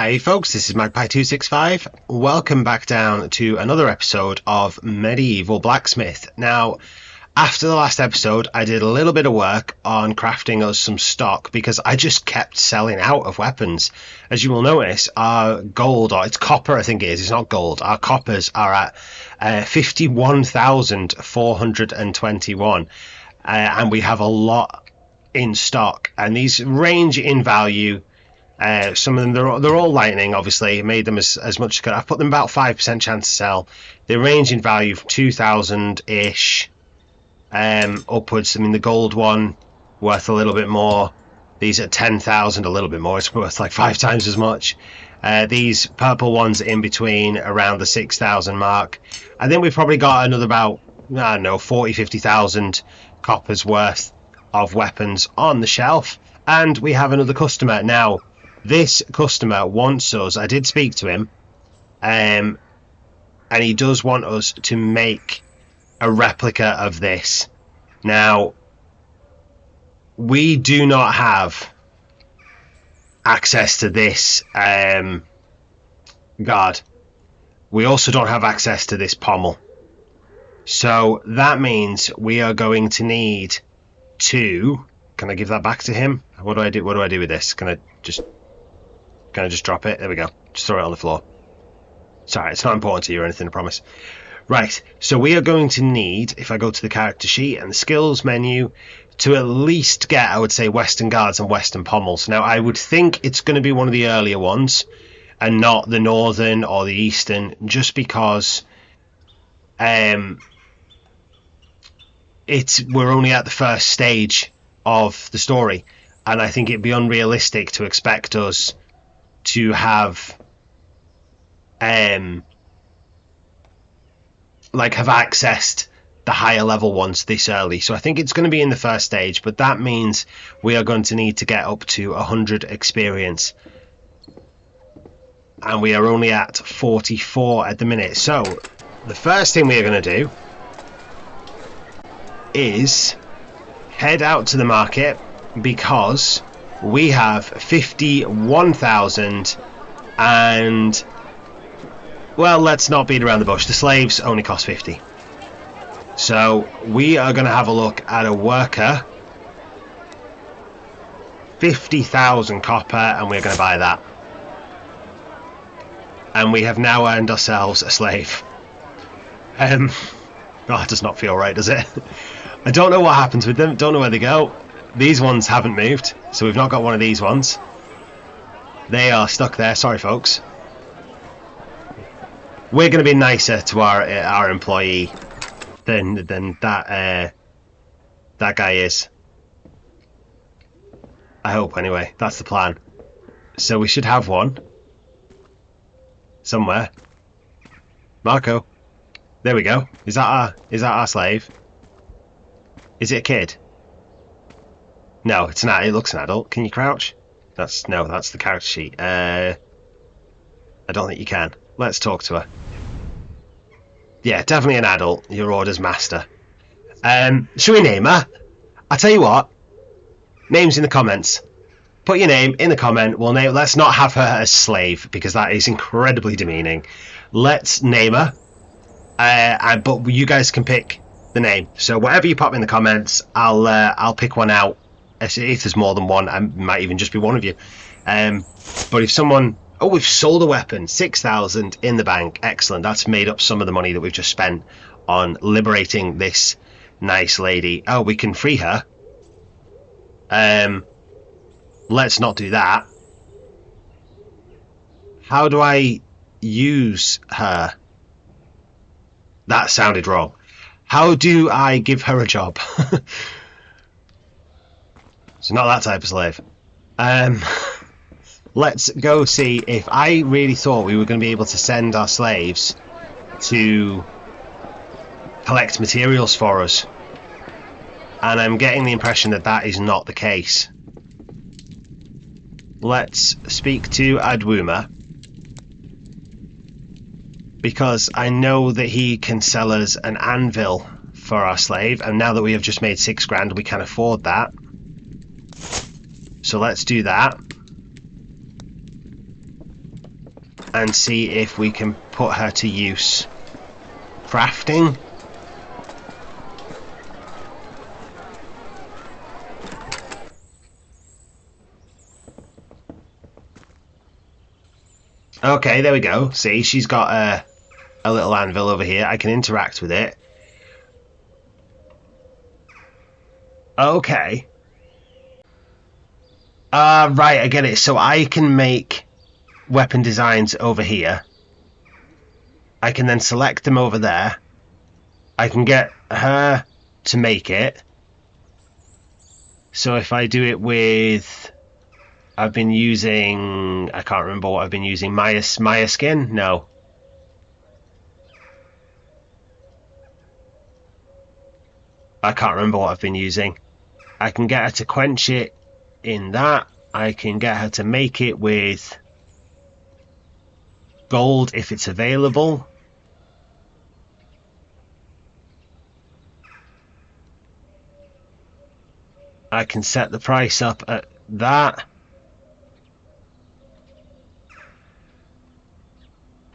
Hi folks, this is Magpie265. Welcome back down to another episode of Medieval Blacksmith. Now, after the last episode, I did a little bit of work on crafting us some stock because I just kept selling out of weapons. As you will notice, our gold, or it's copper I think it is, it's not gold, our coppers are at 51,421 and we have a lot in stock, and these range in value. Some of them, they're all lightning, obviously. Made them as much as I could. I've put them about 5% chance to sell. They range in value from 2,000-ish upwards. I mean, the gold one, worth a little bit more. These at 10,000, a little bit more. It's worth like 5 times as much. These purple ones in between, around the 6,000 mark. I think we've probably got another about, I don't know, 40,000-50,000 coppers worth of weapons on the shelf. And we have another customer. Now, this customer wants us, I did speak to him, and he does want us to make a replica of this. Now, we do not have access to this guard. We also don't have access to this pommel. So that means we are going to need to... Can I give that back to him? What do I do? What do I do with this? Can I just drop it? There we go. Just throw it on the floor. Sorry, it's not important to you or anything, I promise. Right, so we are going to need, if I go to the character sheet and the skills menu, to at least get, I would say, Western guards and Western pommels. Now, I would think it's going to be one of the earlier ones and not the Northern or the Eastern, just because we're only at the first stage of the story, and I think it'd be unrealistic to expect us to have accessed the higher level ones this early. So I think it's going to be in the first stage, but that means we are going to need to get up to 100 experience, and we are only at 44 at the minute. So the first thing we are going to do is head out to the market, because we have 51,000, and, well, let's not beat around the bush. The slaves only cost 50. So we are going to have a look at a worker, 50,000 copper, and we're going to buy that. And we have now earned ourselves a slave. Oh, it does not feel right, does it? I don't know what happens with them. Don't know where they go. These ones haven't moved, so we've not got one of these ones. They are stuck there. Sorry, folks. We're going to be nicer to our employee than that guy is. I hope, anyway. That's the plan. So we should have one somewhere. Marco. There we go. Is that our slave? Is it a kid? No, it's not. It looks an adult. Can you crouch? That's the character sheet. I don't think you can. Let's talk to her. Yeah, definitely an adult. Your order's master. Should we name her? I tell you what. Names in the comments. Put your name in the comment. Let's not have her as slave, because that is incredibly demeaning. Let's name her. But you guys can pick the name. So whatever you pop in the comments, I'll pick one out. If there's more than one, I might even just be one of you. But if someone... Oh, we've sold a weapon. 6,000 in the bank. Excellent. That's made up some of the money that we've just spent on liberating this nice lady. Oh, we can free her. Let's not do that. How do I use her? That sounded wrong. How do I give her a job? It's not that type of slave. Let's go see if... I really thought we were going to be able to send our slaves to collect materials for us, and I'm getting the impression that that is not the case. Let's speak to Adwuma, because I know that he can sell us an anvil for our slave, and now that we have just made 6 grand, we can afford that. So let's do that. and see if we can put her to use. Crafting. Okay, there we go. See, she's got a little anvil over here. I can interact with it. Okay. Right, I get it. So I can make weapon designs over here. I can then select them over there. I can get her to make it. So if I do it with... I've been using... I can't remember what I've been using. Maya skin? No. I can't remember what I've been using. I can get her to quench it in that. I can get her to make it with gold if it's available. I can set the price up at that.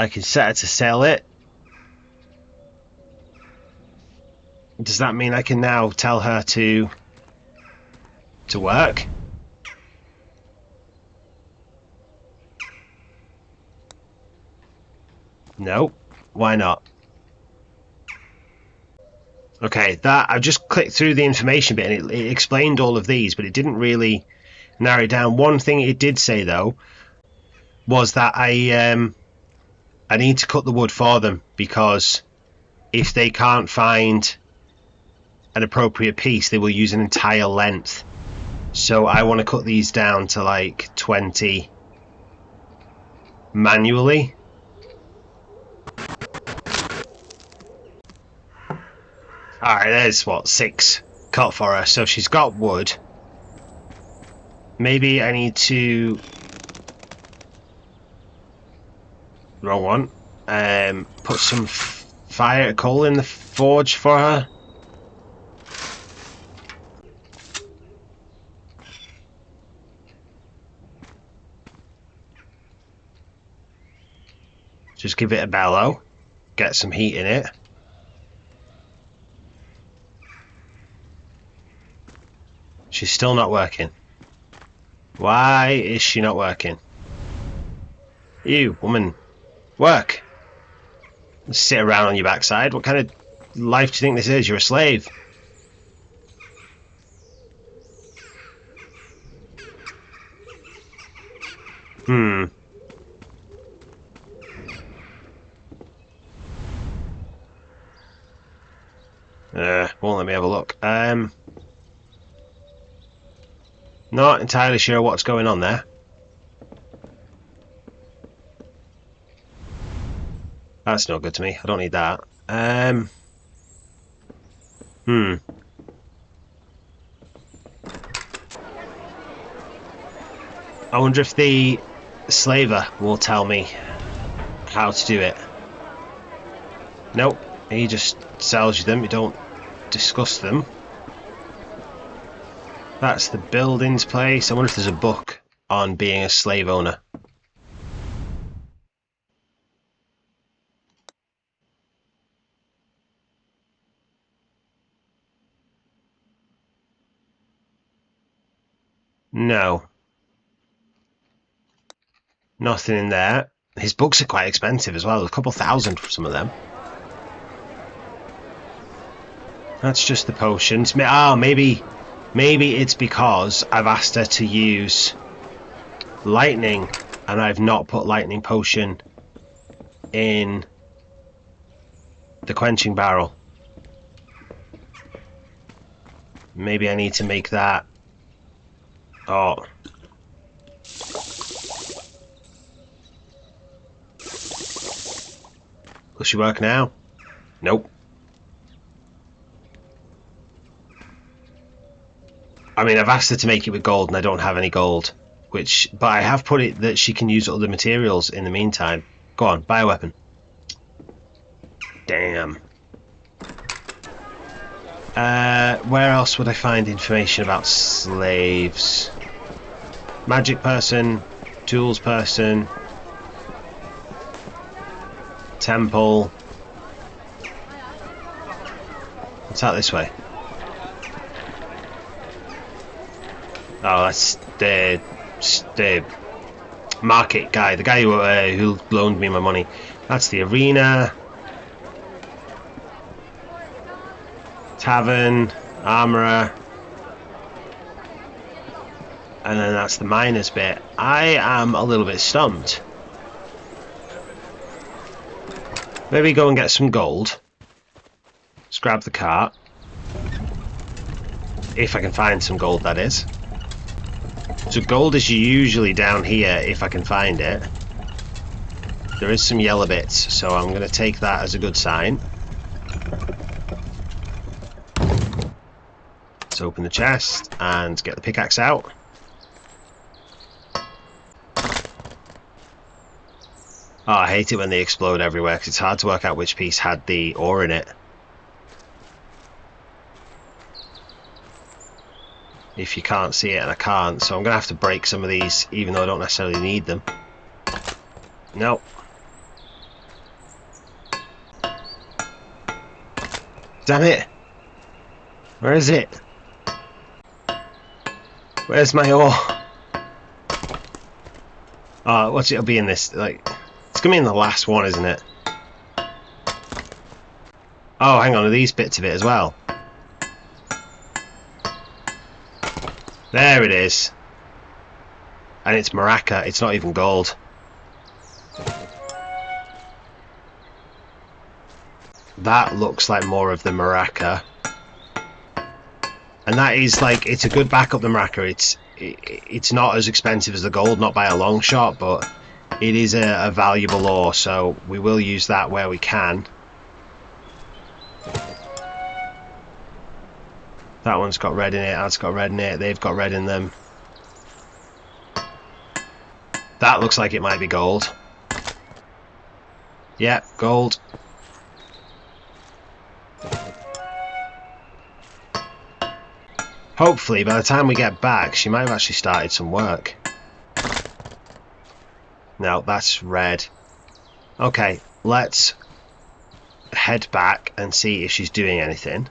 I can set her to sell it. Does that mean I can now tell her to work? No. Why not? Okay, that I've just clicked through the information bit and it explained all of these, but it didn't really narrow it down. One thing it did say though was that I need to cut the wood for them, because if they can't find an appropriate piece, they will use an entire length. So I want to cut these down to like 20 manually. Alright, there's what, 6 cut for her. So she's got wood. Maybe I need to... Wrong one. Put some fire coal in the forge for her. Just give it a bellow. Get some heat in it. She's still not working. Why is she not working? You, woman. Work. Sit around on your backside. What kind of life do you think this is? You're a slave. Won't let me have a look. Not entirely sure what's going on there. That's no good to me. I don't need that. I wonder if the slaver will tell me how to do it. Nope. He just sells you them. You don't discuss them. That's the building's place. I wonder if there's a book on being a slave owner. No. Nothing in there. His books are quite expensive as well. A couple thousand for some of them. That's just the potions. Oh, maybe it's because I've asked her to use lightning and I've not put lightning potion in the quenching barrel. Maybe I need to make that. Oh. Will she work now? Nope. I mean, I've asked her to make it with gold and I don't have any gold. But I have put it that she can use other materials in the meantime. Go on, buy a weapon. Damn. Where else would I find information about slaves? Magic person, tools person. temple. What's out this way? Oh, that's the market guy, the guy who loaned me my money. That's the arena, tavern, armourer, and then that's the miners bit. I am a little bit stumped. Maybe go and get some gold. Let's grab the cart. If I can find some gold, that is. So gold is usually down here if I can find it. There is some yellow bits, so I'm going to take that as a good sign. Let's open the chest and get the pickaxe out. Oh, I hate it when they explode everywhere because it's hard to work out which piece had the ore in it. If you can't see it, and I can't, so I'm going to have to break some of these even though I don't necessarily need them. Nope. Damn it! Where is it? Where's my ore? Oh, what's it'll be in this? Like, it's gonna be in the last one, isn't it? Oh, hang on, are these bits of it as well? There it is. And it's maraca, it's not even gold. That looks like more of the maraca. And that is like, it's a good backup, the maraca. It's not as expensive as the gold, not by a long shot, but it is a valuable ore, so we will use that where we can. That one's got red in it, that's got red in it, they've got red in them. That looks like it might be gold. Yeah, gold. Hopefully by the time we get back she might have actually started some work. No, that's red. Okay, let's head back and see if she's doing anything.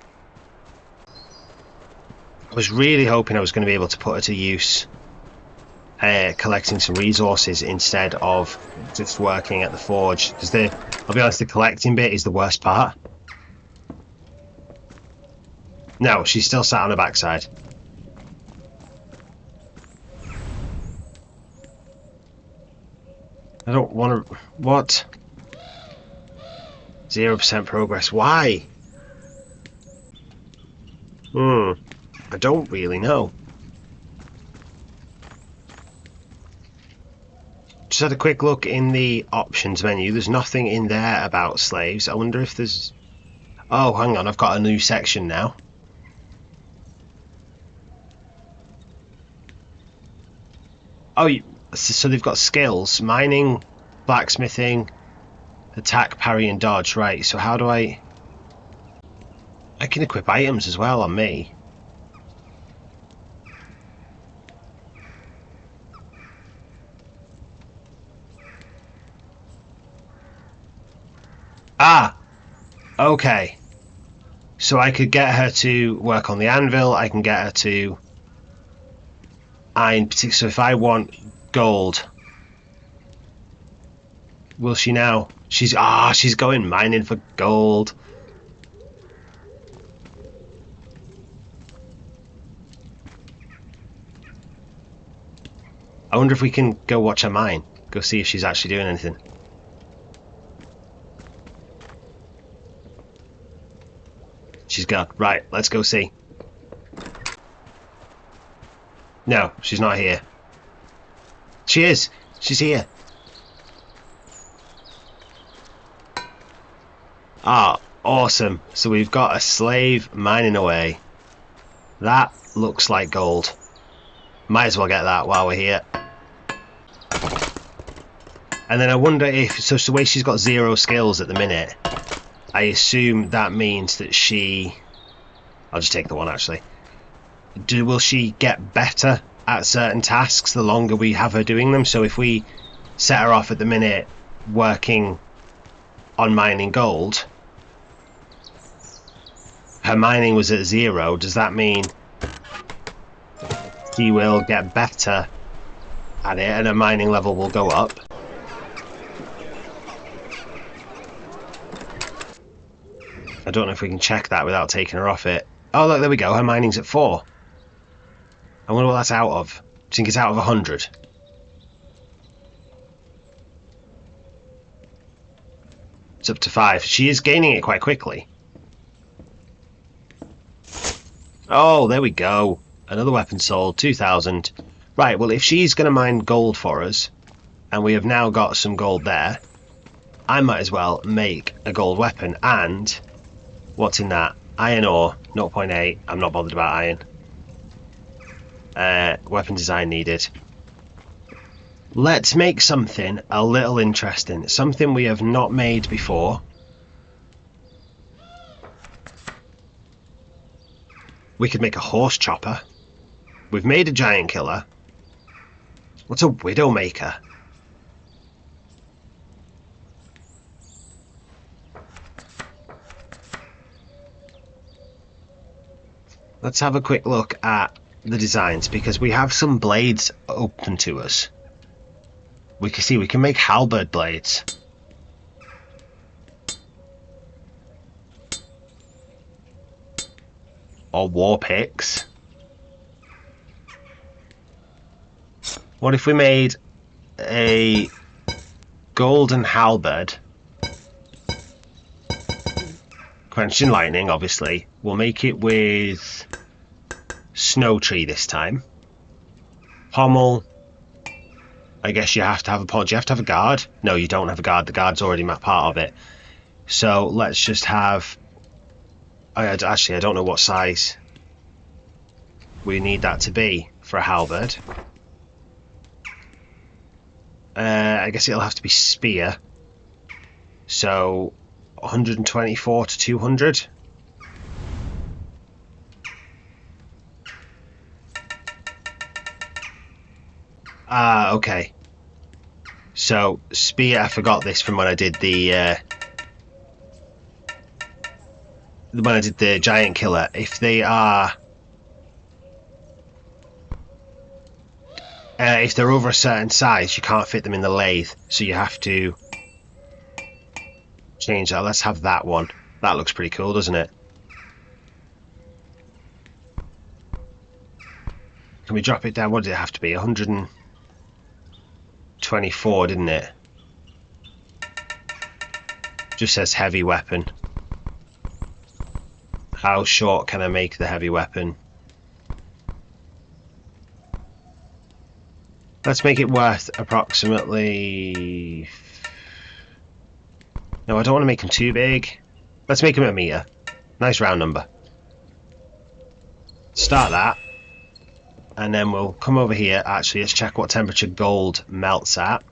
I was really hoping I was going to be able to put her to use collecting some resources instead of just working at the forge, because I'll be honest, the collecting bit is the worst part. No, she's still sat on her backside. I don't want to... What? 0% progress. Why? I don't really know. Just had a quick look in the options menu. There's nothing in there about slaves. I wonder if there's... Oh, hang on. I've got a new section now. Oh, so they've got skills. Mining, blacksmithing, attack, parry and dodge. Right, so how do I can equip items as well on me. Ah! Okay. So I could get her to work on the anvil, I can get her to iron, so if I want gold, will she now? She's going mining for gold. I wonder if we can go watch her mine, go see if she's actually doing anything. She's gone. Right, let's go see. No, she's not here. She is. She's here. Ah, awesome. So we've got a slave mining away. That looks like gold. Might as well get that while we're here. And then I wonder if... So the way she's got 0 skills at the minute, I assume that means that she... I'll just take the one actually. Will she get better at certain tasks the longer we have her doing them? So if we set her off at the minute working on mining gold. Her mining was at 0. Does that mean she will get better at it and her mining level will go up? I don't know if we can check that without taking her off it. Oh, look, there we go. Her mining's at 4. I wonder what that's out of. Do you think it's out of 100? It's up to 5. She is gaining it quite quickly. Oh, there we go. Another weapon sold. 2,000. Right, well, if she's going to mine gold for us, and we have now got some gold there, I might as well make a gold weapon. And what's in that? Iron ore, 0.8. I'm not bothered about iron. Weapon design needed. Let's make something a little interesting. Something we have not made before. We could make a horse chopper. We've made a giant killer. What's a widow maker? Let's have a quick look at the designs, because we have some blades open to us. We can see we can make halberd blades. Or war picks. What if we made a golden halberd? Quenching lightning, obviously. We'll make it with snow tree this time. Pommel. I guess you have to have a pod. Do you have to have a guard? No, you don't have a guard. The guard's already part of it. So let's just have... Actually, I don't know what size we need that to be for a halberd. I guess it'll have to be spear. So 124 to 200. Ah, okay. So spear, I forgot this from when I did the giant killer. If they are if they're over a certain size, you can't fit them in the lathe, so you have to change that. Let's have that one. That looks pretty cool, doesn't it? Can we drop it down? What did it have to be? 124, didn't it? Just says heavy weapon. How short can I make the heavy weapon? Let's make it worth approximately... No, I don't want to make them too big. Let's make them a meter. Nice round number. Start that. And then we'll come over here. Actually, let's check what temperature gold melts at.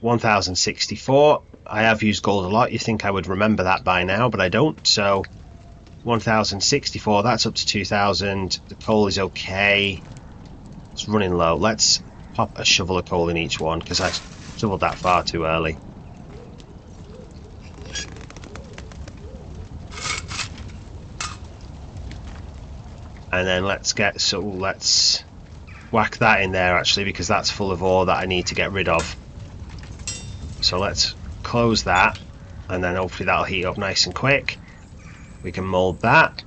$1,064. I have used gold a lot. You think I would remember that by now, but I don't. So 1,064. That's up to 2,000. The coal is okay. It's running low. Let's pop a shovel of coal in each one, because I shoveled that far too early. And then let's whack that in there, actually, because that's full of ore that I need to get rid of. So let's close that, and then hopefully that'll heat up nice and quick. We can mold that.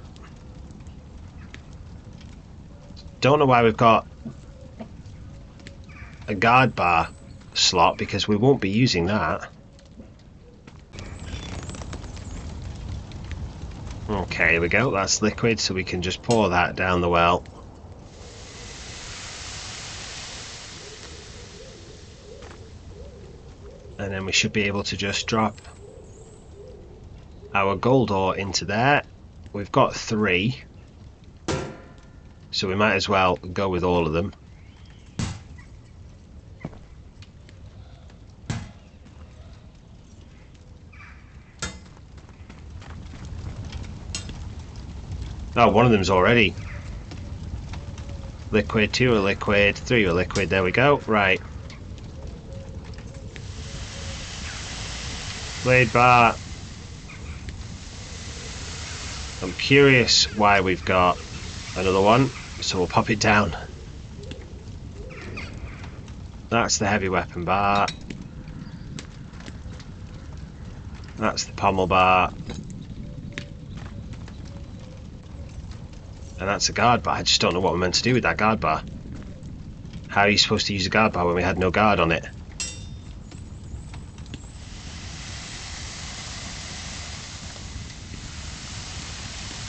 Don't know why we've got a guard bar slot, because we won't be using that. Okay, here we go. That's liquid, so we can just pour that down the well. And then we should be able to just drop our gold ore into there. We've got 3, so we might as well go with all of them. Oh, one of them's already. Liquid, 2 are liquid, 3 are liquid. There we go. Right. Blade bar. I'm curious why we've got another one, so we'll pop it down. That's the heavy weapon bar. That's the pommel bar. And that's a guard bar. I just don't know what we're meant to do with that guard bar. How are you supposed to use a guard bar when we had no guard on it?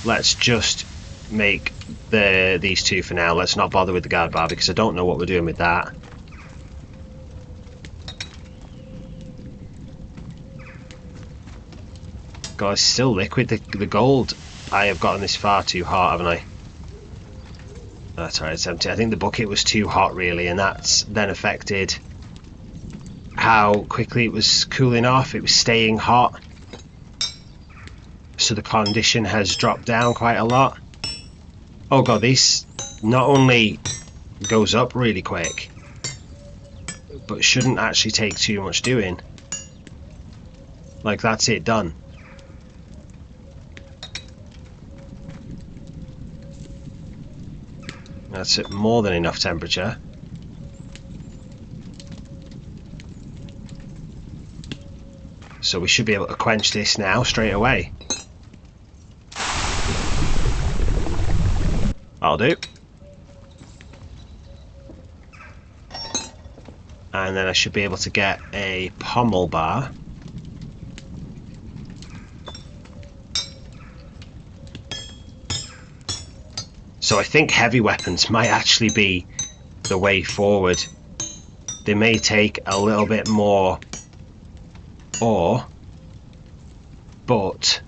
Let's just make these two for now. Let's not bother with the guard bar because I don't know what we're doing with that. God, it's still liquid. The gold I have gotten this far too hot, haven't I? That's right, it's empty. I think the bucket was too hot really, and that's then affected how quickly it was cooling off. It was staying hot, so the condition has dropped down quite a lot. Oh god, this not only goes up really quick, but shouldn't actually take too much doing. Like, that's it, done. That's at more than enough temperature. So we should be able to quench this now straight away. I'll do. And then I should be able to get a pommel bar. So I think heavy weapons might actually be the way forward. They may take a little bit more ore, but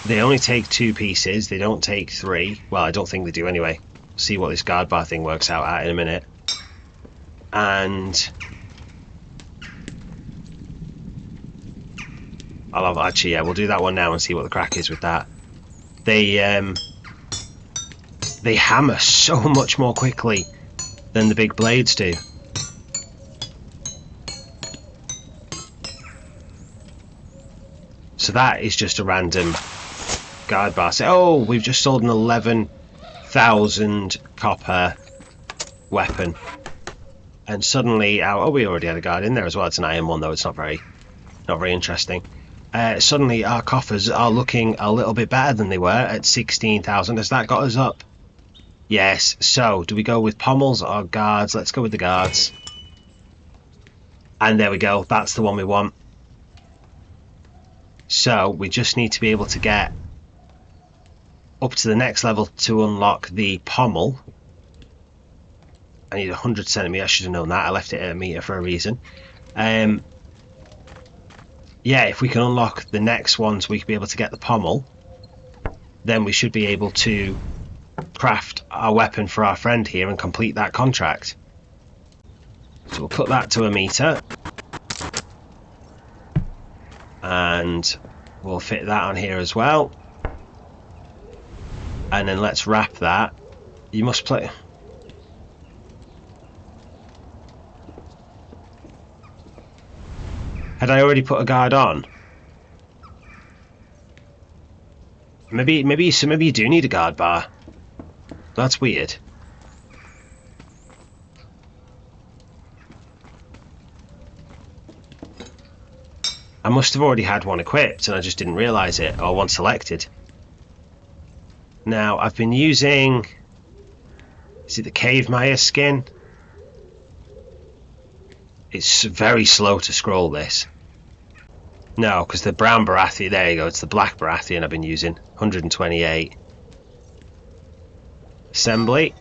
they only take 2 pieces, they don't take 3. Well, I don't think they do anyway. See what this guard bar thing works out at in a minute. And I'll have, actually, yeah, we'll do that one now and see what the crack is with that. They hammer so much more quickly than the big blades do. So that is just a random guard bar. So, oh, we've just sold an 11,000 copper weapon. And suddenly, oh, we already had a guard in there as well. It's an iron one though. It's not very interesting. Suddenly our coffers are looking a little bit better than they were at 16,000. Has that got us up? Yes. So do we go with pommels or guards? Let's go with the guards. And there we go. That's the one we want. So we just need to be able to get up to the next level to unlock the pommel. I need 100 centimeters. I should have known that. I left it at a meter for a reason. Yeah, if we can unlock the next ones, we could be able to get the pommel. Then we should be able to craft our weapon for our friend here and complete that contract. So we'll put that to a meter. And we'll fit that on here as well. And then let's wrap that. You must play... Had I already put a guard on? Maybe you do need a guard bar. That's weird. I must have already had one equipped and I just didn't realise it, or one selected. Now I've been using... Is it the Cave Maya skin? It's very slow to scroll this. No, because the brown Baratheon, there you go, it's the black Baratheon I've been using. 128. Assembly.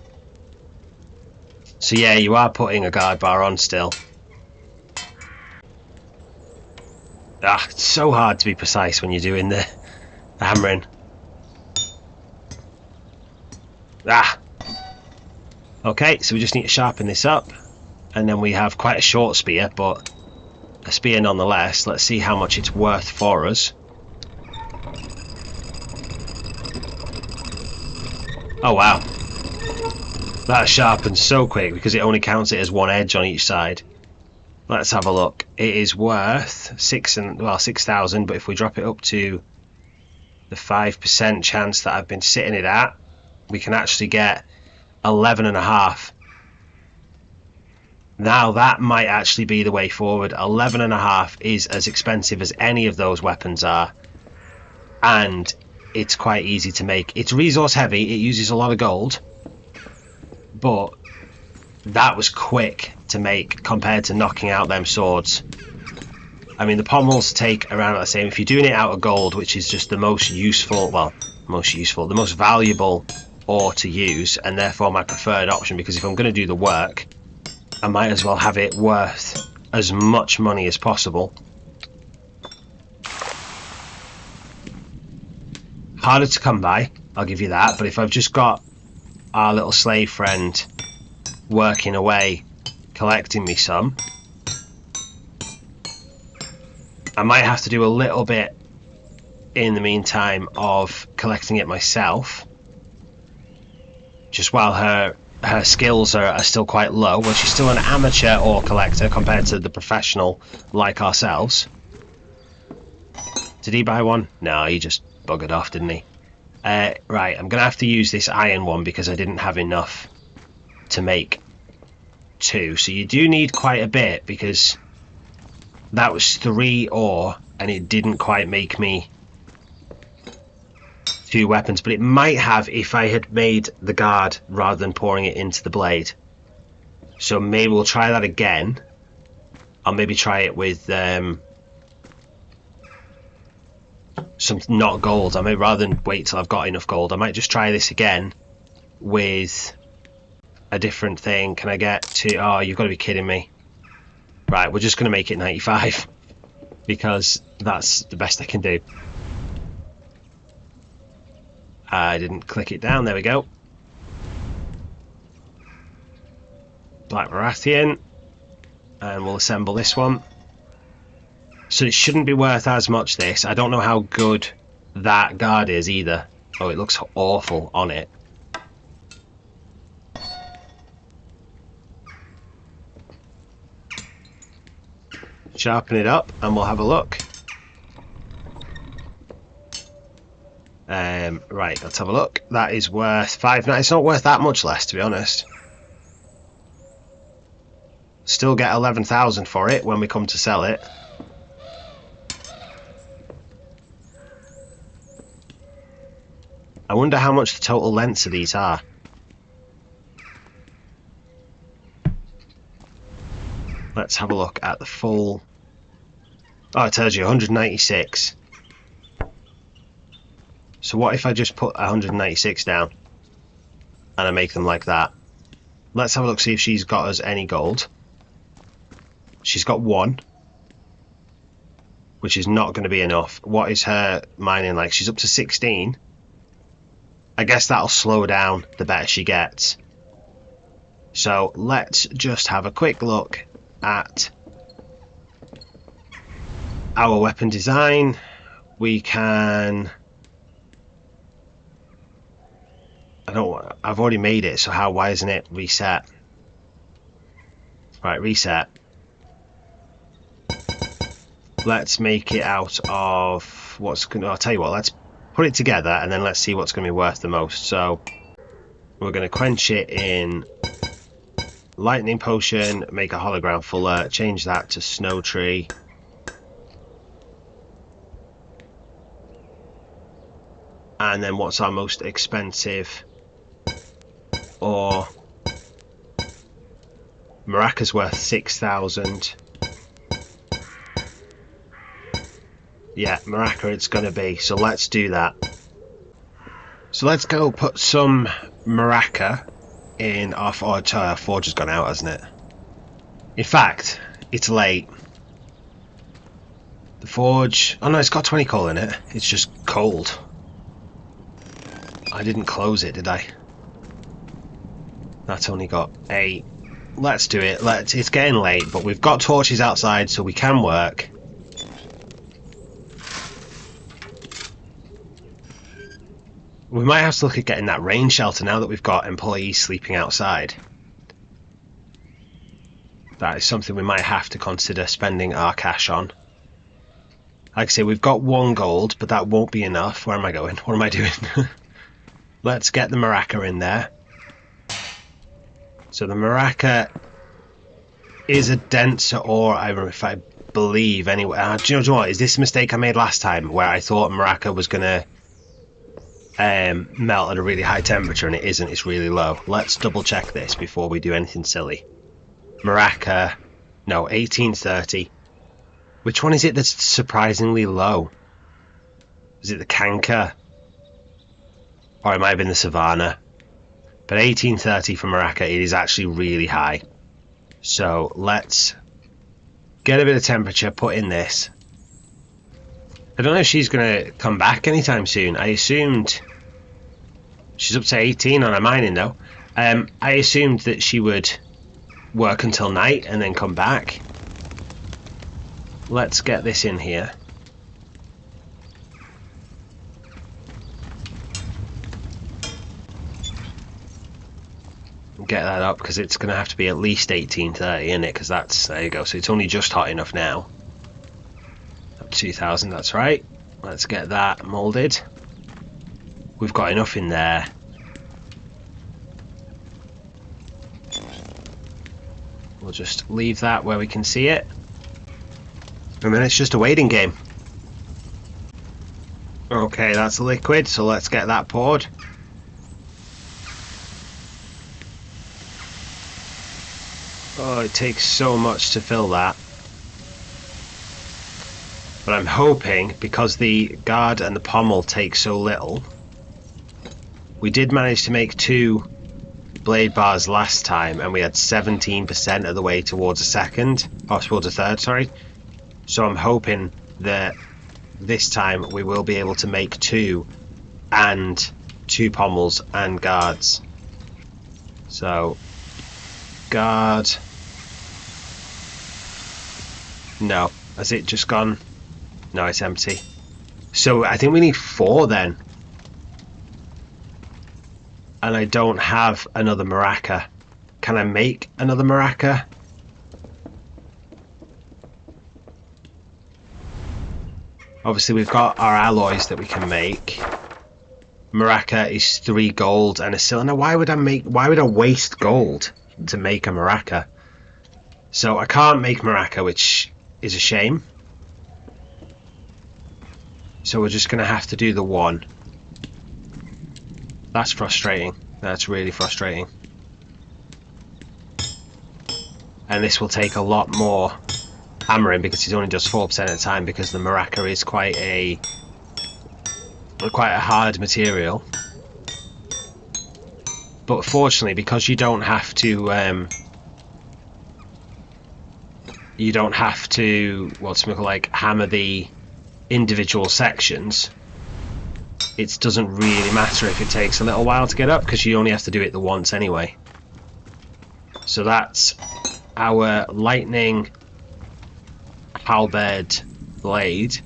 So yeah, you are putting a guard bar on still. Ah, it's so hard to be precise when you're doing the hammering. Ah! Okay, so we just need to sharpen this up. And then we have quite a short spear, but a spear nonetheless. Let's see how much it's worth for us. Oh wow. That sharpens so quick because it only counts it as one edge on each side. Let's have a look. It is worth 6,000, but if we drop it up to the 5% chance that I've been sitting it at, we can actually get 11.5. Now that might actually be the way forward. 11.5 is as expensive as any of those weapons are, and it's quite easy to make. It's resource heavy, it uses a lot of gold, but that was quick to make compared to knocking out them swords. I mean, the pommels take around the same. If you're doing it out of gold, which is just the most useful, the most valuable ore to use, and therefore my preferred option, because if I'm going to do the work, I might as well have it worth as much money as possible. Harder to come by, I'll give you that, but if I've just got our little slave friend working away, collecting me some, I might have to do a little bit in the meantime of collecting it myself, just while her skills are still quite low. Well, she's still an amateur ore collector compared to the professional like ourselves. Did he buy one? No, he just buggered off, didn't he? Right, I'm gonna have to use this iron one because I didn't have enough to make 2. So you do need quite a bit, because that was 3 ore and it didn't quite make me 2 weapons, but it might have if I had made the guard rather than pouring it into the blade. So maybe we'll try that again. I'll maybe try it with some not gold. I may, rather than wait till I've got enough gold, I might just try this again with a different thing. Can I get to... Oh, you've got to be kidding me. Right, we're just going to make it 95 because that's the best I can do. I didn't click it down. There we go. Black Baratheon, and we'll assemble this one. So it shouldn't be worth as much, this. I don't know how good that guard is either. Oh, it looks awful on it. Sharpen it up and we'll have a look. Right, let's have a look. That is worth 5. It's not worth that much less, to be honest. Still get 11,000 for it when we come to sell it. I wonder how much the total lengths of these are. Let's have a look at the full... Oh, it tells you 196. So what if I just put 196 down and I make them like that? Let's have a look, see if she's got us any gold. She's got 1, which is not going to be enough. What is her mining like? She's up to 16. I guess that'll slow down the better she gets. So let's just have a quick look at our weapon design. We can... I've already made it, so why isn't it reset? Right, reset. Let's make it out of what's gonna... I'll tell you what, let's put it together and then let's see what's going to be worth the most. So we're going to quench it in lightning potion, make a hologram fuller, change that to snow tree. And then what's our most expensive? Or Maraca's worth 6,000. Yeah, Maraca it's going to be. So let's do that. So let's go put some Maraca in our forge. Our forge has gone out, hasn't it? In fact, it's late. The forge... Oh no, it's got 20 coal in it. It's just cold. I didn't close it, did I? That's only got 8. Let's do it. It's getting late, but we've got torches outside, so we can work. We might have to look at getting that rain shelter now that we've got employees sleeping outside. That is something we might have to consider spending our cash on. Like I say, we've got 1 gold, but that won't be enough. Where am I going? What am I doing? Let's get the maraca in there. So the maraca is a denser ore, if I believe, anyway. Do you know what? Is this a mistake I made last time, where I thought maraca was going to melt at a really high temperature, and it isn't, it's really low. Let's double check this before we do anything silly. Maraca, no, 1830. Which one is it that's surprisingly low? Is it the Kanka? Or it might have been the Savannah. But 1830 for maraca, it is actually really high. So let's get a bit of temperature, put in this. I don't know if she's going to come back anytime soon. I assumed she's up to 18 on her mining though. I assumed that she would work until night and then come back. Let's get this in here. Get that up, because it's going to have to be at least 1830, isn't it? Because that's, there you go, so it's only just hot enough now. Up to 2000, that's right. Let's get that moulded. We've got enough in there. We'll just leave that where we can see it. And then it's just a waiting game. Okay, that's liquid, so let's get that poured. Oh, it takes so much to fill that. But I'm hoping, because the guard and the pommel take so little, we did manage to make 2 blade bars last time, and we had 17% of the way towards a second, or towards a third, sorry. So I'm hoping that this time we will be able to make 2 and 2 pommels and guards. So guard. No, has it just gone? No, it's empty. So I think we need 4 then. And I don't have another maraca. Can I make another maraca? Obviously we've got our alloys that we can make. Maraca is 3 gold and a cylinder. Why would I waste gold to make a maraca? So I can't make maraca, which is a shame. So we're just gonna have to do the 1. That's frustrating. That's really frustrating. And this will take a lot more hammering, because it only does 4% at a time, because the maraca is quite a hard material. But fortunately, because you don't have to hammer the individual sections, it doesn't really matter if it takes a little while to get up, because you only have to do it the once anyway. So that's our lightning halberd blade.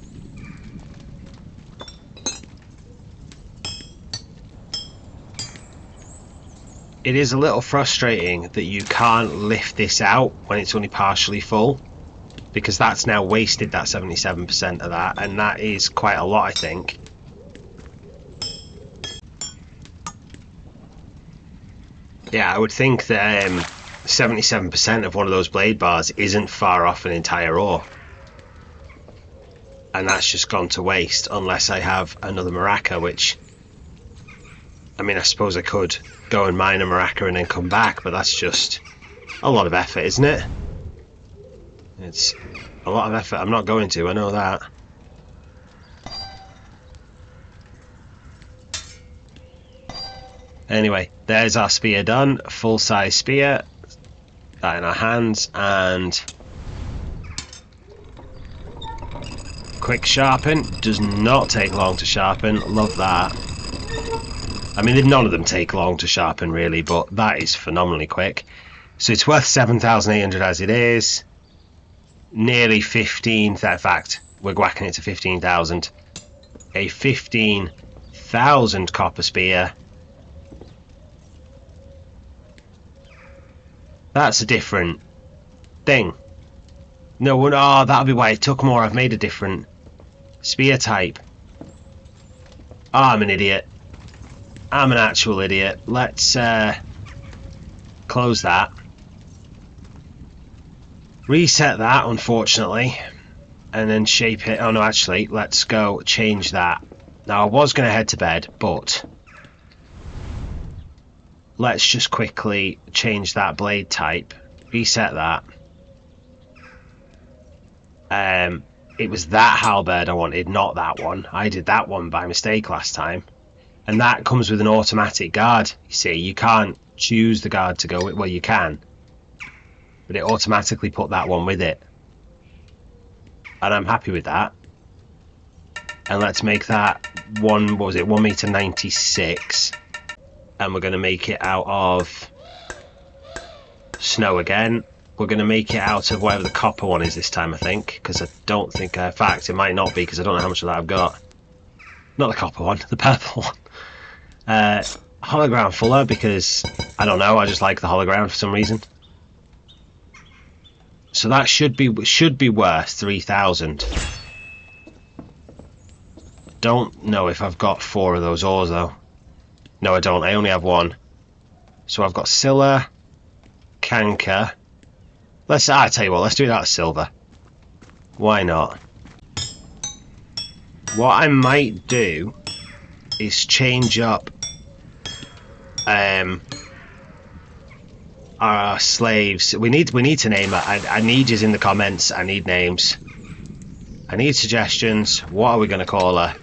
It is a little frustrating that you can't lift this out when it's only partially full, because that's now wasted that 77% of that, and that is quite a lot, I think. Yeah, I would think that 77% of one of those blade bars isn't far off an entire ore. And that's just gone to waste, unless I have another maraca, which, I mean, I suppose I could go and mine a maraca and then come back, but that's just a lot of effort, isn't it? It's a lot of effort. I'm not going to, I know that. Anyway, there's our spear done, full-size spear. That in our hands, and quick sharpen. Does not take long to sharpen. Love that. I mean, none of them take long to sharpen really, but that is phenomenally quick. So it's worth 7,800 as it is. Nearly 15. In fact, we're whacking it to 15,000. A 15 3,000 copper spear. That's a different thing. No, oh, that'll be why it took more. I've made a different spear type. Oh, I'm an idiot. I'm an actual idiot. Let's close that. Reset that, unfortunately. And then shape it. Oh no, actually, let's go change that. Now, I was going to head to bed, but let's just quickly change that blade type. Reset that. It was that halberd I wanted, not that one. I did that one by mistake last time. And that comes with an automatic guard. You see, you can't choose the guard to go with. Well, you can. But it automatically put that one with it. And I'm happy with that. And let's make that one, what was it, 1m96. And we're going to make it out of snow again. We're going to make it out of whatever the copper one is this time, I think. Because I don't think, in fact, it might not be because I don't know how much of that I've got. Not the copper one, the purple one. Hologram fuller because, I don't know, I just like the hologram for some reason. So that should be worth 3,000. Don't know if I've got 4 of those ores though. No, I don't. I only have 1. So I've got Scylla, Canker. I tell you what, let's do that silver. Why not? What I might do is change up our slaves. We need to name it. I need yous in the comments. I need names. I need suggestions. What are we going to call her?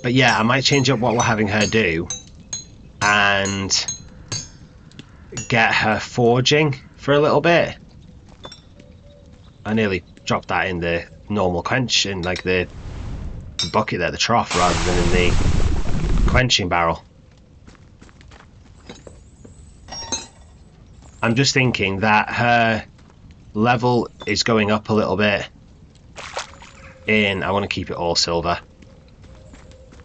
But yeah, I might change up what we're having her do and get her forging for a little bit. I nearly dropped that in the normal quench, in like the bucket there, the trough, rather than in the quenching barrel. I'm just thinking that her level is going up a little bit in, I want to keep it all silver.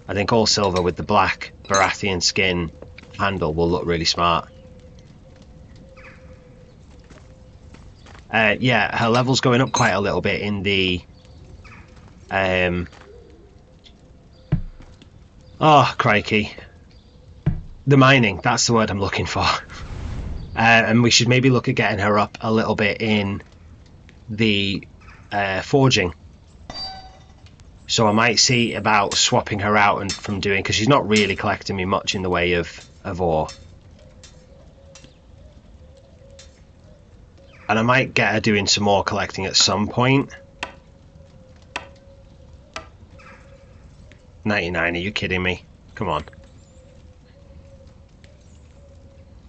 I think all silver with the black Baratheon skin handle will look really smart. Yeah, her level's going up quite a little bit in the oh crikey, the mining, that's the word I'm looking for. And we should maybe look at getting her up a little bit in the forging. So I might see about swapping her out and from doing, because she's not really collecting me much in the way of ore. And I might get her doing some more collecting at some point. 99, are you kidding me? Come on.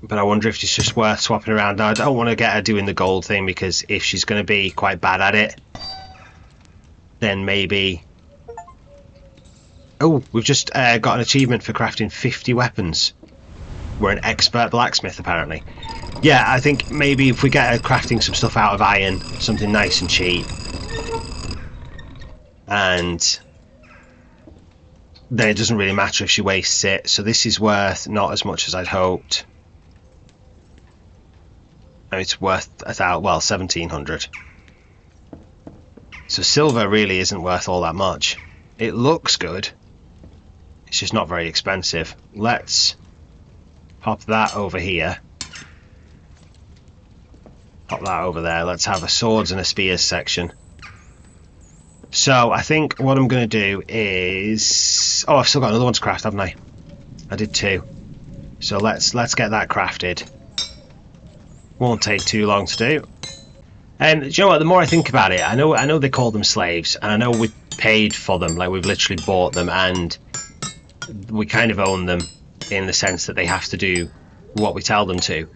But I wonder if it's just worth swapping around. I don't want to get her doing the gold thing, because if she's going to be quite bad at it, then maybe... Oh, we've just got an achievement for crafting 50 weapons. We're an expert blacksmith, apparently. Yeah, I think maybe if we get her crafting some stuff out of iron, something nice and cheap, and then it doesn't really matter if she wastes it. So this is worth not as much as I'd hoped. And it's worth 1,700. So silver really isn't worth all that much. It looks good. It's just not very expensive. Let's pop that over here. Pop that over there. Let's have a swords and a spears section. So I think what I'm going to do is... Oh, I've still got another one to craft, haven't I? I did 2. So let's get that crafted. Won't take too long to do. And do you know what? The more I think about it, I know they call them slaves, and I know we paid for them. Like, we've literally bought them, and we kind of own them in the sense that they have to do what we tell them to.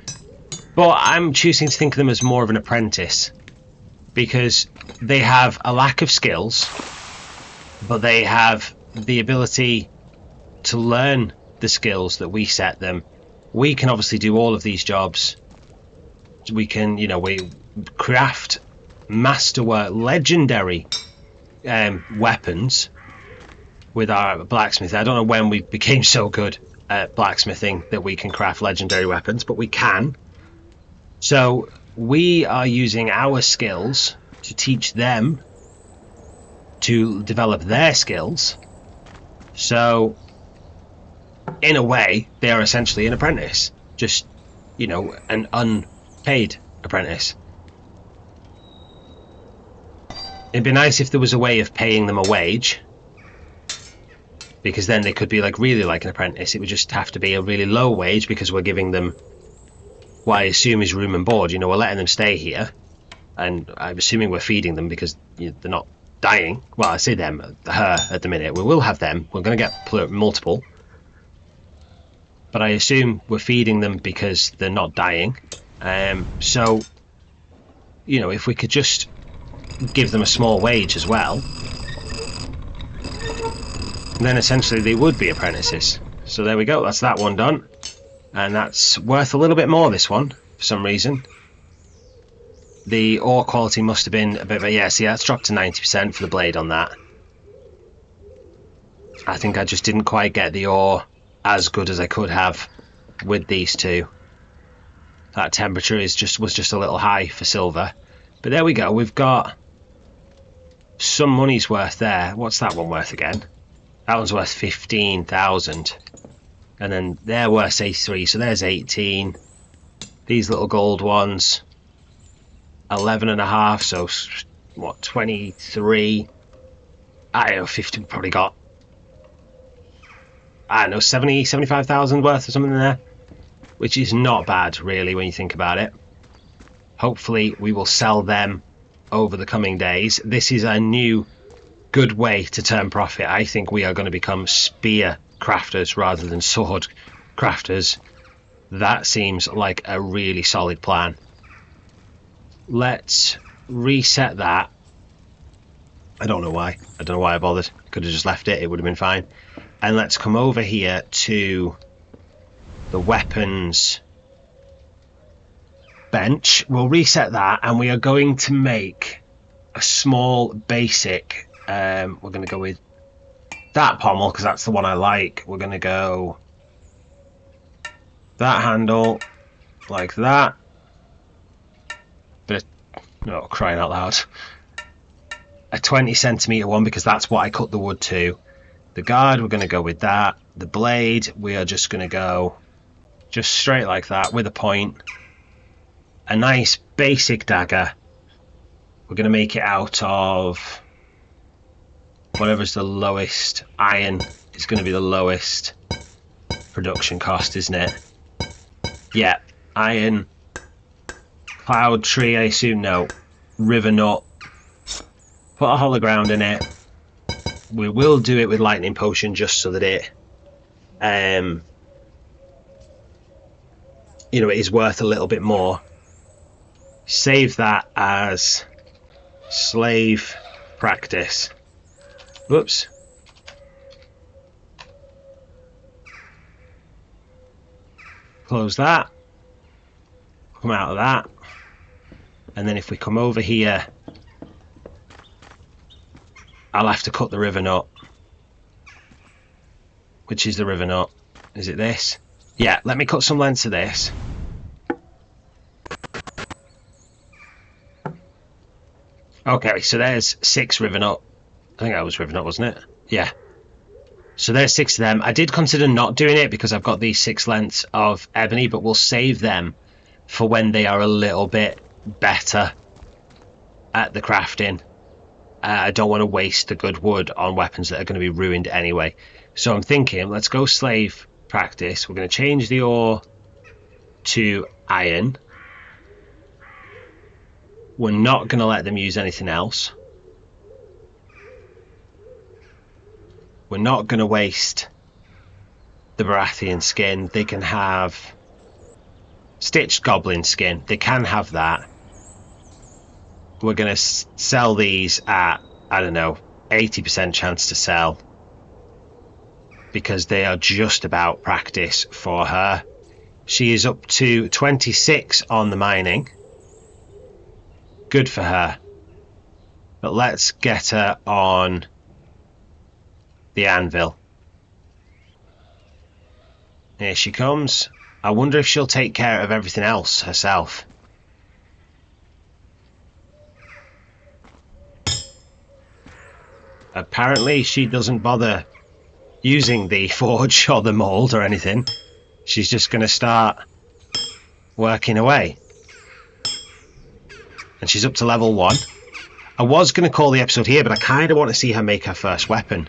But I'm choosing to think of them as more of an apprentice, because they have a lack of skills, but they have the ability to learn the skills that we set them. We can obviously do all of these jobs. We can, you know, we craft masterwork, legendary weapons with our blacksmith. I don't know when we became so good at blacksmithing that we can craft legendary weapons, but we can. So we are using our skills to teach them to develop their skills. So in a way, they are essentially an apprentice, just, you know, an unpaid apprentice. It'd be nice if there was a way of paying them a wage, because then they could be like really like an apprentice. It would just have to be a really low wage, because we're giving them what I assume is room and board. You know, we're letting them stay here, and I'm assuming we're feeding them because they're not dying. Well, I say them, her at the minute. We will have them. We're going to get multiple, but I assume we're feeding them because they're not dying. So, you know, if we could just give them a small wage as well, then essentially they would be apprentices. So there we go, that's that one done. And that's worth a little bit more, this one, for some reason. The ore quality must have been a bit, but yeah, see, that's dropped to 90% for the blade on that. I think I just didn't quite get the ore as good as I could have with these two. That temperature was just a little high for silver. But there we go, we've got some money's worth there. What's that one worth again? That one's worth 15,000. And then they're worth 83, so there's 18. These little gold ones, 11.5, so what, 23? I don't know, 50, probably got, I don't know, 70, 75,000 worth or something in there, which is not bad really when you think about it. Hopefully we will sell them over the coming days. This is a new good way to turn profit. I think we are going to become spear crafters rather than sword crafters. That seems like a really solid plan. Let's reset that. I don't know why. I don't know why I bothered. Could have just left it. It would have been fine. And let's come over here to the weapons bench. We'll reset that, and we are going to make a small basic. We're going to go with that pommel because that's the one I like. We're going to go that handle like that. But no, crying out loud. A 20cm one because that's what I cut the wood to. The guard, we're going to go with that. The blade, we are just going to go just straight like that with a point. A nice basic dagger. We're going to make it out of whatever's the lowest. Iron is going to be the lowest production cost, isn't it? Yeah, iron. Cloud tree, I assume. No, river nut. Put a hollow ground in it. We will do it with lightning potion just so that it you know, it is worth a little bit more. Save that as slave practice. Whoops. Close that. Come out of that. And then if we come over here, I'll have to cut the river nut. Which is the river nut? Is it this? Yeah, let me cut some lengths of this. Okay, so there's 6 river nut. I think that was river nut, wasn't it? Yeah. So there's 6 of them. I did consider not doing it because I've got these 6 lengths of ebony, but we'll save them for when they are a little bit better at the crafting. I don't want to waste the good wood on weapons that are going to be ruined anyway. So I'm thinking, let's go slave practice. We're going to change the ore to iron. We're not going to let them use anything else. We're not going to waste the Baratheon skin. They can have stitched goblin skin. They can have that. We're going to sell these at, I don't know, 80% chance to sell. Because they are just about practice for her. She is up to 26 on the mining. Good for her. But let's get her on the anvil. Here she comes. I wonder if she'll take care of everything else herself. Apparently she doesn't bother using the forge or the mould or anything. She's just going to start working away. And she's up to level 1. I was going to call the episode here, but I kind of want to see her make her first weapon.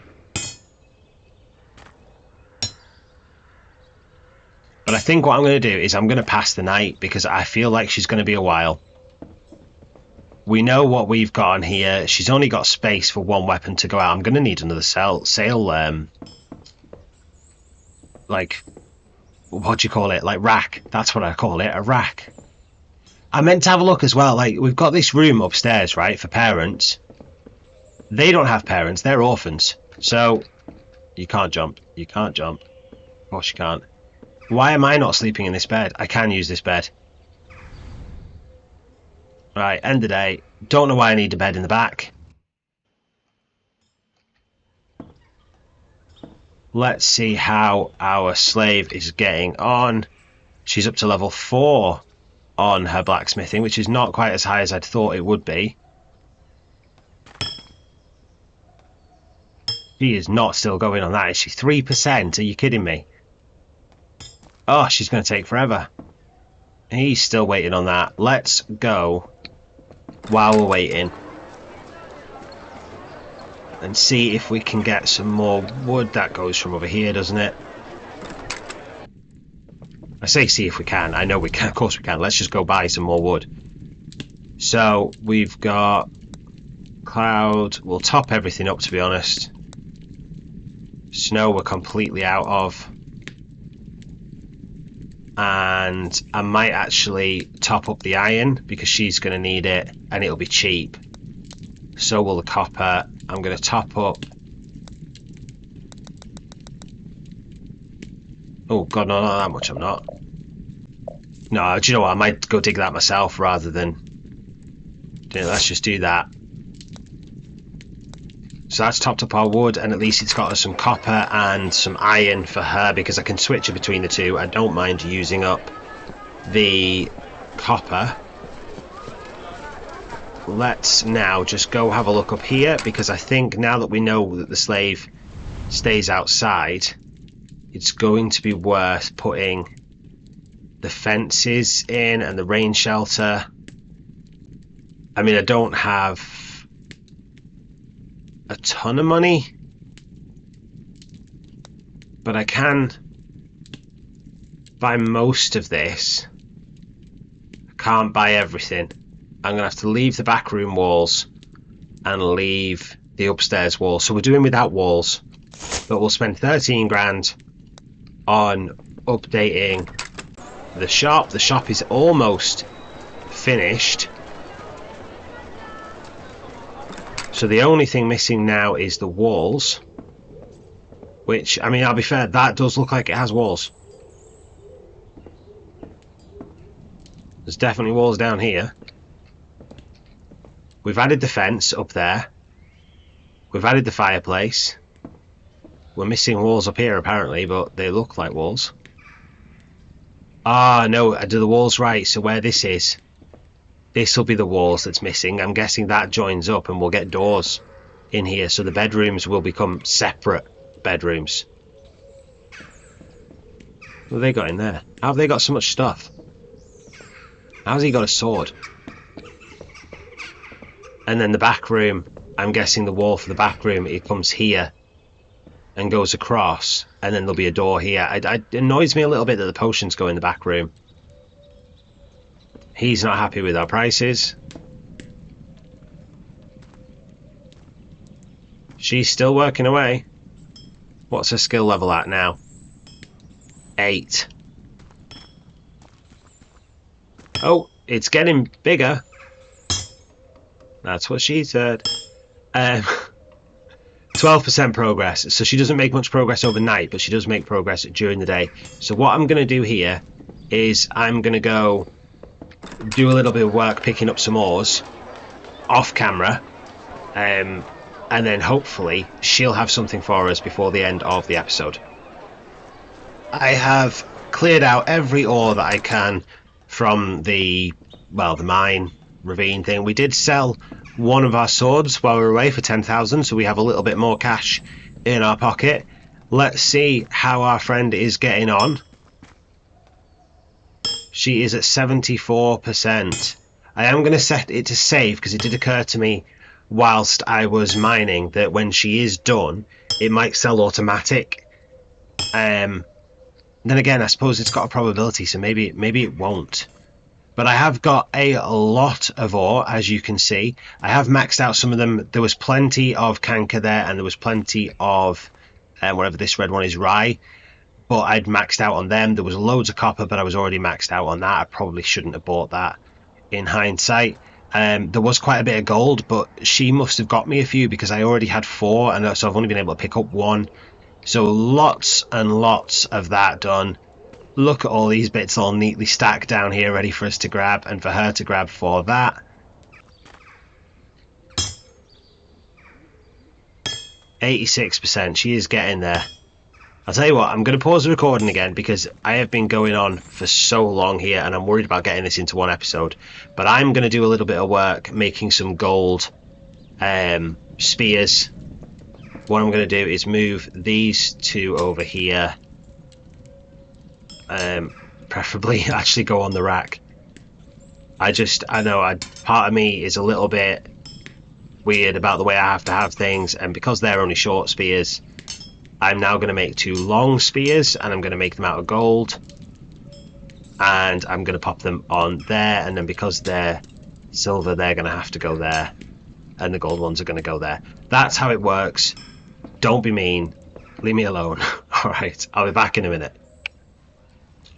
But I think what I'm going to do is I'm going to pass the night, because I feel like she's going to be a while. We know what we've got on here. She's only got space for 1 weapon to go out. I'm going to need another sail, like, what do you call it? Like rack. That's what I call it, a rack. I meant to have a look as well. Like, we've got this room upstairs, right, for parents. They don't have parents. They're orphans. So, you can't jump. You can't jump. Of course you can't. Why am I not sleeping in this bed? I can use this bed. Right, end of day. Don't know why I need a bed in the back. Let's see how our slave is getting on. She's up to level 4 on her blacksmithing, which is not quite as high as I'd thought it would be. She is not still going on that, is she? 3%? Are you kidding me? Oh, she's going to take forever. He's still waiting on that. Let's go while we're waiting and see if we can get some more wood. That goes from over here, doesn't it? I say see if we can. I know we can. Of course we can. Let's just go buy some more wood. So we've got cloud. We'll top everything up, to be honest. Snow we're completely out of. And I might actually top up the iron, because she's going to need it and it'll be cheap. So will the copper. I'm going to top up. Oh god, no, not that much. I'm not. No, do you know what? I might go dig that myself rather than. Let's just do that. So that's topped up our wood, and at least it's got us some copper and some iron for her, because I can switch it between the two. I don't mind using up the copper. Let's now just go have a look up here, because I think now that we know that the slave stays outside, it's going to be worth putting the fences in and the rain shelter. I mean, I don't have a ton of money, but I can buy most of this. I can't buy everything. I'm gonna have to leave the back room walls and leave the upstairs walls. So we're doing without walls, but we'll spend 13 grand on updating the shop. The shop is almost finished. So the only thing missing now is the walls, which, I mean, I'll be fair, that does look like it has walls. There's definitely walls down here. We've added the fence up there. We've added the fireplace. We're missing walls up here apparently, but they look like walls. Ah, no, I do the walls right. So where this is, this will be the walls that's missing. I'm guessing that joins up and we'll get doors in here, so the bedrooms will become separate bedrooms. What have they got in there? How have they got so much stuff? How's he got a sword? And then the back room, I'm guessing the wall for the back room, it comes here and goes across, and then there'll be a door here. It annoys me a little bit that the potions go in the back room. He's not happy with our prices. She's still working away. What's her skill level at now? 8. Oh, it's getting bigger. That's what she said. 12% progress. So she doesn't make much progress overnight, but she does make progress during the day. So what I'm going to do here is I'm going to go do a little bit of work picking up some ores off camera, and then hopefully she'll have something for us before the end of the episode. I have cleared out every ore that I can from the mine ravine thing. We did sell one of our swords while we were away for 10,000, so we have a little bit more cash in our pocket. Let's see how our friend is getting on. She is at 74%. I am going to set it to save because it did occur to me whilst I was mining that when she is done, it might sell automatic. Then again, I suppose it's got a probability, so maybe it won't. But I have got a lot of ore, as you can see. I have maxed out some of them. There was plenty of canker there, and there was plenty of whatever this red one is, rye. But I'd maxed out on them. There was loads of copper, but I was already maxed out on that. I probably shouldn't have bought that in hindsight. There was quite a bit of gold, but she must have got me a few because I already had 4, and so I've only been able to pick up 1. So lots and lots of that done. Look at all these bits all neatly stacked down here, ready for us to grab, and for her to grab for that. 86%, she is getting there. I'll tell you what, I'm going to pause the recording again because I have been going on for so long here and I'm worried about getting this into one episode. But I'm going to do a little bit of work making some gold spears. What I'm going to do is move these 2 over here. Preferably actually go on the rack. I know part of me is a little bit weird about the way I have to have things, and because they're only short spears, I'm now going to make 2 long spears, and I'm going to make them out of gold, and I'm going to pop them on there, and then because they're silver, they're going to have to go there, and the gold ones are going to go there. That's how it works. Don't be mean. Leave me alone. Alright, I'll be back in a minute.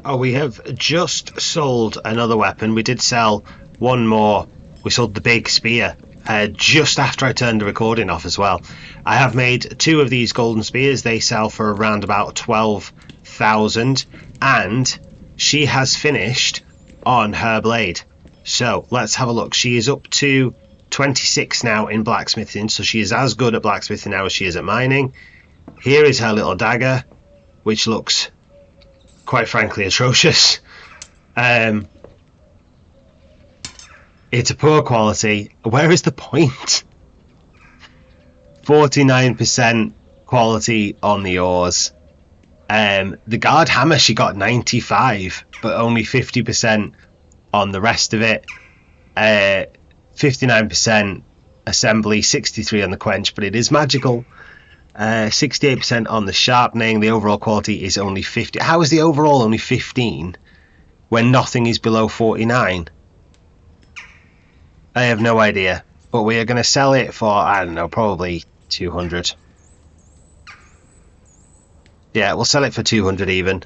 Oh, we have just sold another weapon. We did sell one more. We sold the big spear just after I turned the recording off as well. I have made 2 of these golden spears. They sell for around about 12,000, and she has finished on her blade. So let's have a look. She is up to 26 now in blacksmithing, so she is as good at blacksmithing now as she is at mining. Here is her little dagger, which looks quite frankly atrocious. It's a poor quality. Where is the point? 49% quality on the ores. The guard hammer, she got 95, but only 50% on the rest of it. 59% assembly, 63 on the quench, but it is magical. 68% on the sharpening. The overall quality is only 50. How is the overall only 15 when nothing is below 49? I have no idea, but we are going to sell it for, I don't know, probably 200. Yeah, we'll sell it for 200 even.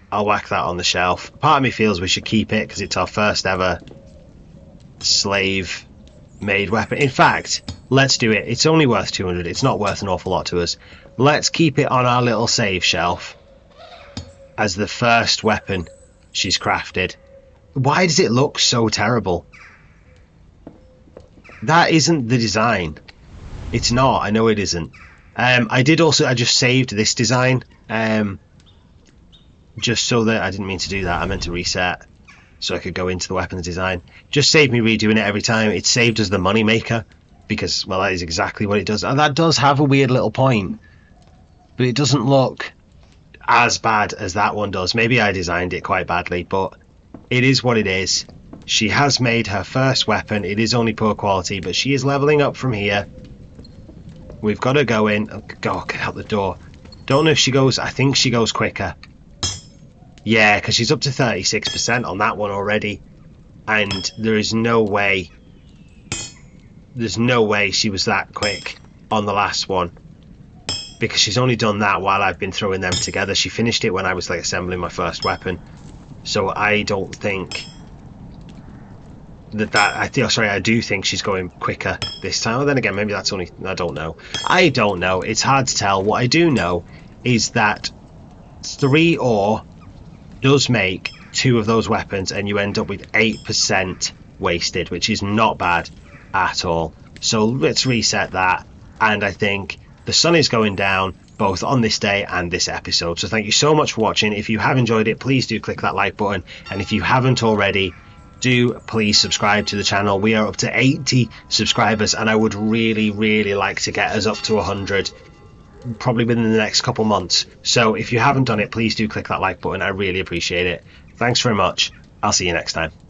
I'll whack that on the shelf. Part of me feels we should keep it because it's our first ever slave made weapon. In fact, let's do it. It's only worth 200. It's not worth an awful lot to us. Let's keep it on our little save shelf as the first weapon she's crafted. Why does it look so terrible? That isn't the design. It's not. I know it isn't. I just saved this design just so that I didn't mean to do that. I meant to reset so I could go into the weapons design. Just saved me redoing it every time. It saved as the money maker because, well, that is exactly what it does. And that does have a weird little point, but it doesn't look as bad as that one does. Maybe I designed it quite badly, but it is what it is. She has made her first weapon. It is only poor quality, but she is leveling up from here. We've got to go in. Oh, God, get out the door. Don't know if she goes... I think she goes quicker. Yeah, because she's up to 36% on that one already. And there is no way... There's no way she was that quick on the last one. Because she's only done that while I've been throwing them together. She finished it when I was like assembling my first weapon. So I don't think... I do think she's going quicker this time. Well, then again, maybe that's only... I don't know. It's hard to tell. What I do know is that 3 ore does make 2 of those weapons, and you end up with 8% wasted, which is not bad at all. So let's reset that. And I think the sun is going down both on this day and this episode. So thank you so much for watching. If you have enjoyed it, please do click that like button. And if you haven't already, do please subscribe to the channel. We are up to 80 subscribers and I would really like to get us up to 100 probably within the next couple months. So if you haven't done it, please do click that like button. I really appreciate it. Thanks very much. I'll see you next time.